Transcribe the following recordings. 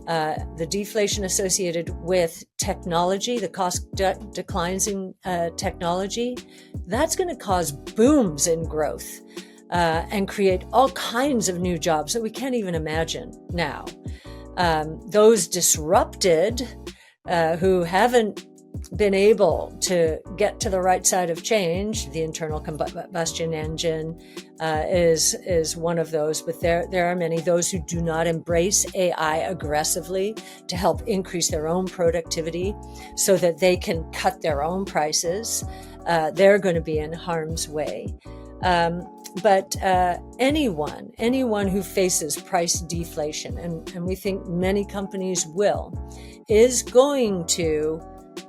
the deflation associated with technology, the cost declines in technology, that's going to cause booms in growth and create all kinds of new jobs that we can't even imagine now. Those disrupted who haven't been able to get to the right side of change, the internal combustion engine is one of those, but there are many, those who do not embrace AI aggressively to help increase their own productivity so that they can cut their own prices. They're going to be in harm's way. But anyone who faces price deflation, and we think many companies will, is going to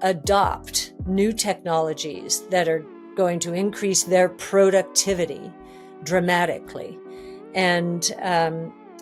adopt new technologies that are going to increase their productivity dramatically. And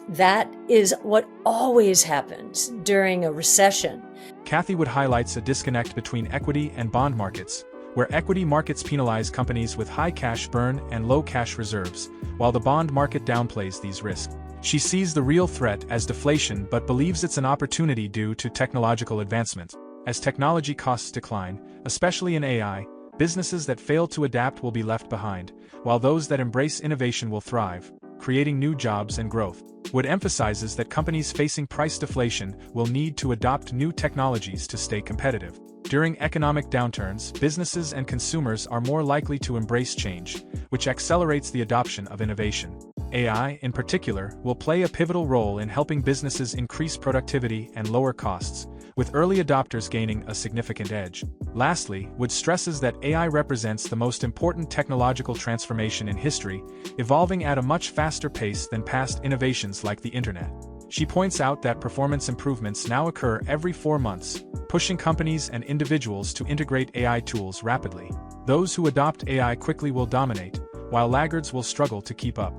that is what always happens during a recession. Cathie would highlights a disconnect between equity and bond markets, where equity markets penalize companies with high cash burn and low cash reserves, while the bond market downplays these risks. She sees the real threat as deflation but believes it's an opportunity due to technological advancement. As technology costs decline, especially in AI, businesses that fail to adapt will be left behind, while those that embrace innovation will thrive, creating new jobs and growth. Wood emphasizes that companies facing price deflation will need to adopt new technologies to stay competitive. During economic downturns, businesses and consumers are more likely to embrace change, which accelerates the adoption of innovation. AI, in particular, will play a pivotal role in helping businesses increase productivity and lower costs, with early adopters gaining a significant edge. Lastly, Wood stresses that AI represents the most important technological transformation in history, evolving at a much faster pace than past innovations like the internet. She points out that performance improvements now occur every 4 months, pushing companies and individuals to integrate AI tools rapidly. Those who adopt AI quickly will dominate, while laggards will struggle to keep up.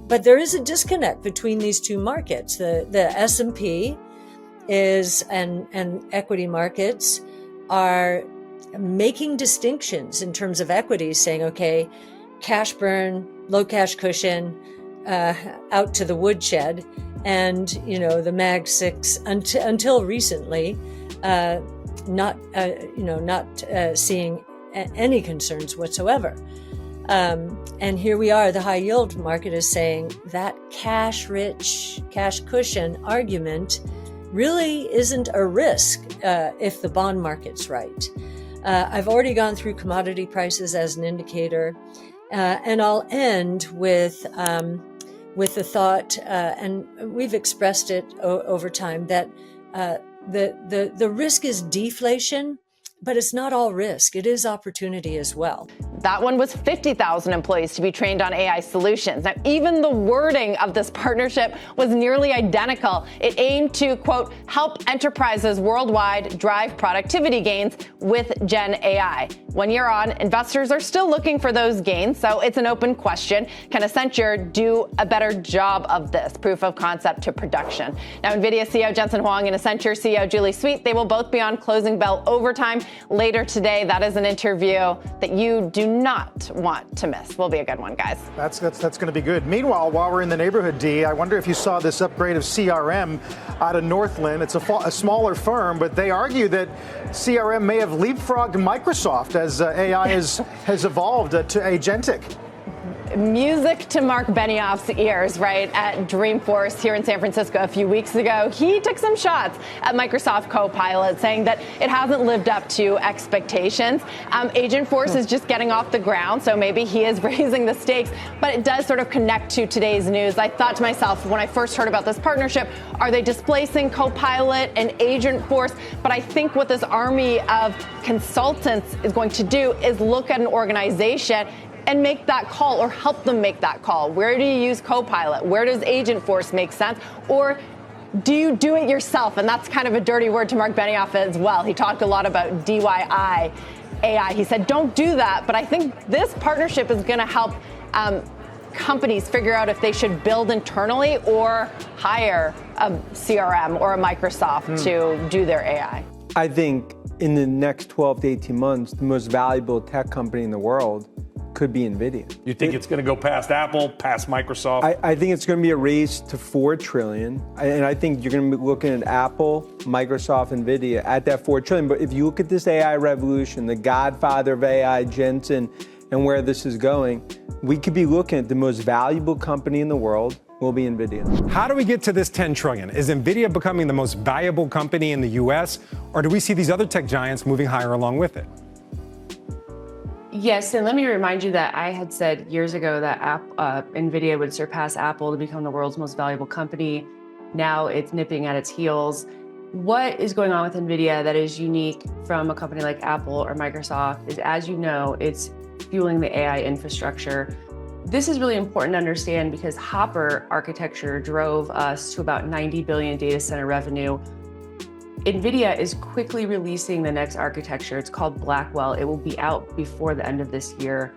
But there is a disconnect between these two markets. The S&P and equity markets are making distinctions in terms of equities, saying, okay, cash burn, low cash cushion, out to the woodshed. And, the Mag 6 until recently, not seeing any concerns whatsoever. And here we are, the high yield market is saying that cash-rich, cash cushion argument really isn't a risk if the bond market's right. I've already gone through commodity prices as an indicator, and I'll end with the thought, and we've expressed it over time, that the risk is deflation, but it's not all risk. It is opportunity as well. That one was 50,000 employees to be trained on AI solutions. Now, even the wording of this partnership was nearly identical. It aimed to, quote, help enterprises worldwide drive productivity gains with Gen AI. 1 year on, investors are still looking for those gains, so it's an open question. Can Accenture do a better job of this proof of concept to production? Now, Nvidia CEO Jensen Huang and Accenture CEO Julie Sweet, they will both be on Closing Bell Overtime later today. That is an interview that you do not want to miss. Will be a good one, guys. That's going to be good. Meanwhile, while we're in the neighborhood, Dee, I wonder if you saw this upgrade of CRM out of Northland. It's a smaller firm, but they argue that CRM may have leapfrogged Microsoft as AI has evolved to agentic. Music to Mark Benioff's ears, right, at Dreamforce here in San Francisco a few weeks ago. He took some shots at Microsoft Copilot, saying that it hasn't lived up to expectations. Agentforce is just getting off the ground, so maybe he is raising the stakes, but it does sort of connect to today's news. I thought to myself when I first heard about this partnership, are they displacing Copilot and Agentforce? But I think what this army of consultants is going to do is look at an organization and make that call, or help them make that call. Where do you use Copilot? Where does Agentforce make sense? Or do you do it yourself? And that's kind of a dirty word to Mark Benioff as well. He talked a lot about DIY AI. He said, don't do that. But I think this partnership is going to help companies figure out if they should build internally or hire a CRM or a Microsoft to do their AI. I think in the next 12 to 18 months, the most valuable tech company in the world could be Nvidia. You think it's going to go past Apple, past Microsoft? I think it's going to be a race to $4 trillion. And I think you're going to be looking at Apple, Microsoft, Nvidia at that $4 trillion. But if you look at this AI revolution, the godfather of AI, Jensen, and where this is going, we could be looking at the most valuable company in the world will be Nvidia. How do we get to this $10 trillion? Is Nvidia becoming the most valuable company in the US, or do we see these other tech giants moving higher along with it? Yes, and let me remind you that I had said years ago that Nvidia would surpass Apple to become the world's most valuable company. Now it's nipping at its heels. What is going on with Nvidia that is unique from a company like Apple or Microsoft is, as you know, it's fueling the AI infrastructure. This is really important to understand because Hopper architecture drove us to about 90 billion data center revenue. Nvidia is quickly releasing the next architecture. It's called Blackwell. It will be out before the end of this year.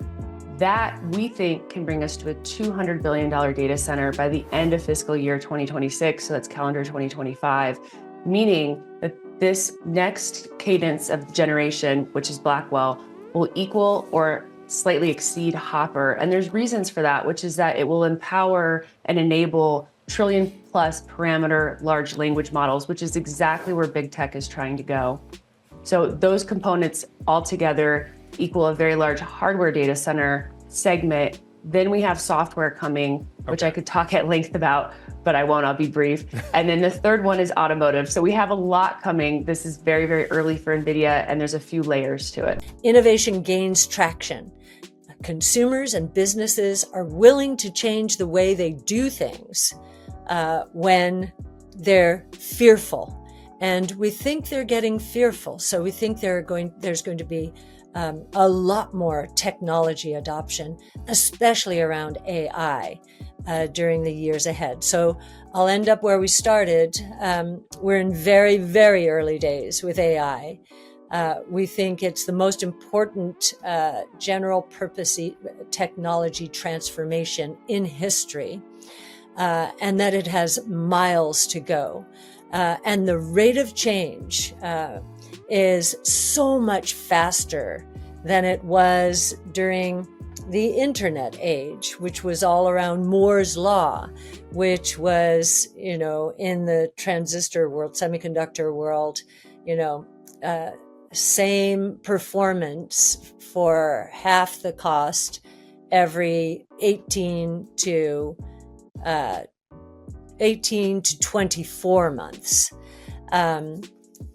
That, we think, can bring us to a $200 billion data center by the end of fiscal year 2026, so that's calendar 2025, meaning that this next cadence of generation, which is Blackwell, will equal or slightly exceed Hopper. And there's reasons for that, which is that it will empower and enable trillion-plus parameter large language models, which is exactly where big tech is trying to go. So those components altogether equal a very large hardware data center segment. Then we have software coming, which I could talk at length about, but I won't, I'll be brief. And then the third one is automotive. So we have a lot coming. This is very, very early for Nvidia, and there's a few layers to it. Innovation gains traction. Consumers and businesses are willing to change the way they do things when they're fearful. And we think they're getting fearful. So we think there's going to be a lot more technology adoption, especially around AI during the years ahead. So I'll end up where we started. We're in very, very early days with AI. We think it's the most important general purpose technology transformation in history, and that it has miles to go. And the rate of change is so much faster than it was during the internet age, which was all around Moore's law, which was, in the transistor world, semiconductor world, same performance for half the cost every 18 to 24 months.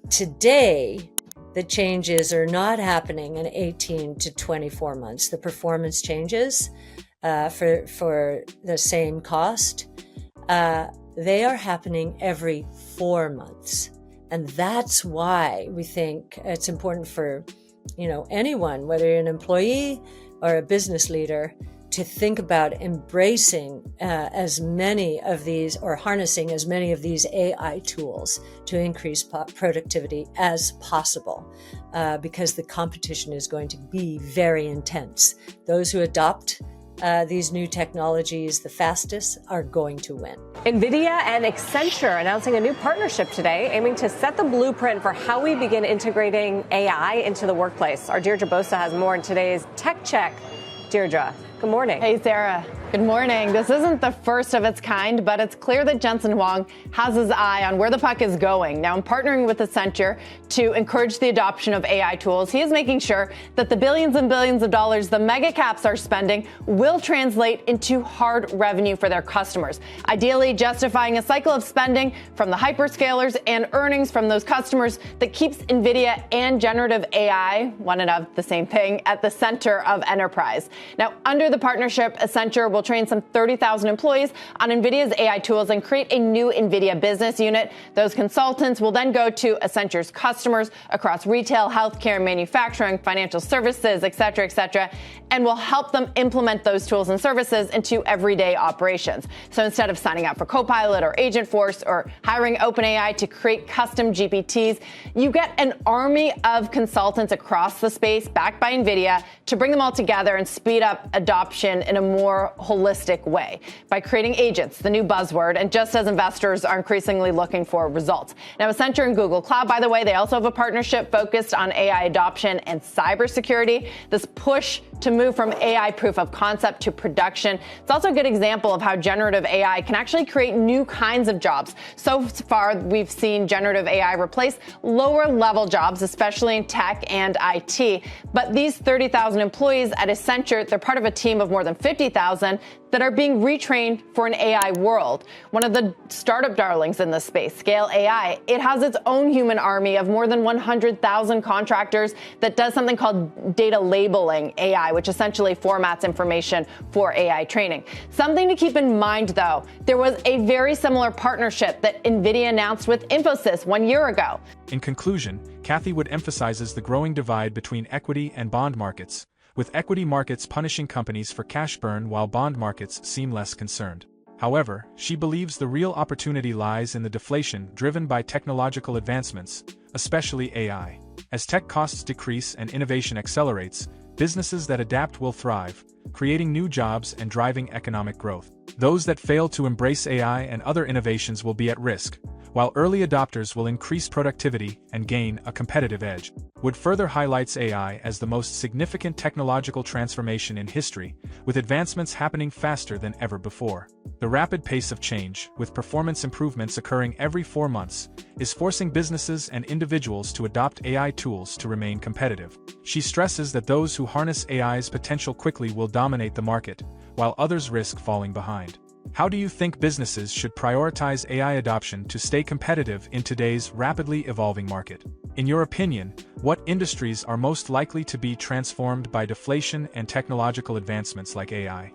Today, the changes are not happening in 18 to 24 months. The performance changes for the same cost, they are happening every 4 months. And that's why we think it's important for, anyone, whether you're an employee or a business leader, to think about embracing as many of these, or harnessing as many of these AI tools to increase productivity as possible, because the competition is going to be very intense. Those who adopt these new technologies the fastest are going to win. Nvidia and Accenture announcing a new partnership today, aiming to set the blueprint for how we begin integrating AI into the workplace. Our Deirdre Bosa has more in today's Tech Check. Deirdre, good morning. Hey, Sarah. Good morning. This isn't the first of its kind, but it's clear that Jensen Huang has his eye on where the puck is going. Now, in partnering with Accenture to encourage the adoption of AI tools, he is making sure that the billions and billions of dollars the mega caps are spending will translate into hard revenue for their customers, ideally justifying a cycle of spending from the hyperscalers and earnings from those customers that keeps Nvidia and generative AI, one and of the same thing, at the center of enterprise. Now, under the partnership, Accenture will train some 30,000 employees on Nvidia's AI tools and create a new Nvidia business unit. Those consultants will then go to Accenture's customers across retail, healthcare, manufacturing, financial services, et cetera, and will help them implement those tools and services into everyday operations. So instead of signing up for Copilot or Agentforce or hiring OpenAI to create custom GPTs, you get an army of consultants across the space backed by Nvidia to bring them all together and speed up adoption in a more holistic way by creating agents, the new buzzword, and just as investors are increasingly looking for results. Now, Accenture and Google Cloud, by the way, they also have a partnership focused on AI adoption and cybersecurity. This push to move from AI proof of concept to production. It's also a good example of how generative AI can actually create new kinds of jobs. So far, we've seen generative AI replace lower level jobs, especially in tech and IT. But these 30,000 employees at Accenture, they're part of a team of more than 50,000 that are being retrained for an AI world. One of the startup darlings in this space, Scale AI, it has its own human army of more than 100,000 contractors that does something called data labeling AI, which essentially formats information for AI training. Something to keep in mind, though, there was a very similar partnership that Nvidia announced with Infosys 1 year ago. In conclusion, Cathie Wood emphasizes the growing divide between equity and bond markets, with equity markets punishing companies for cash burn while bond markets seem less concerned. However, she believes the real opportunity lies in the deflation driven by technological advancements, especially AI. As tech costs decrease and innovation accelerates, businesses that adapt will thrive, creating new jobs and driving economic growth. Those that fail to embrace AI and other innovations will be at risk, while early adopters will increase productivity and gain a competitive edge. Wood further highlights AI as the most significant technological transformation in history, with advancements happening faster than ever before. The rapid pace of change, with performance improvements occurring every 4 months, is forcing businesses and individuals to adopt AI tools to remain competitive. She stresses that those who harness AI's potential quickly will dominate the market, while others risk falling behind. How do you think businesses should prioritize AI adoption to stay competitive in today's rapidly evolving market? In your opinion, what industries are most likely to be transformed by deflation and technological advancements like AI?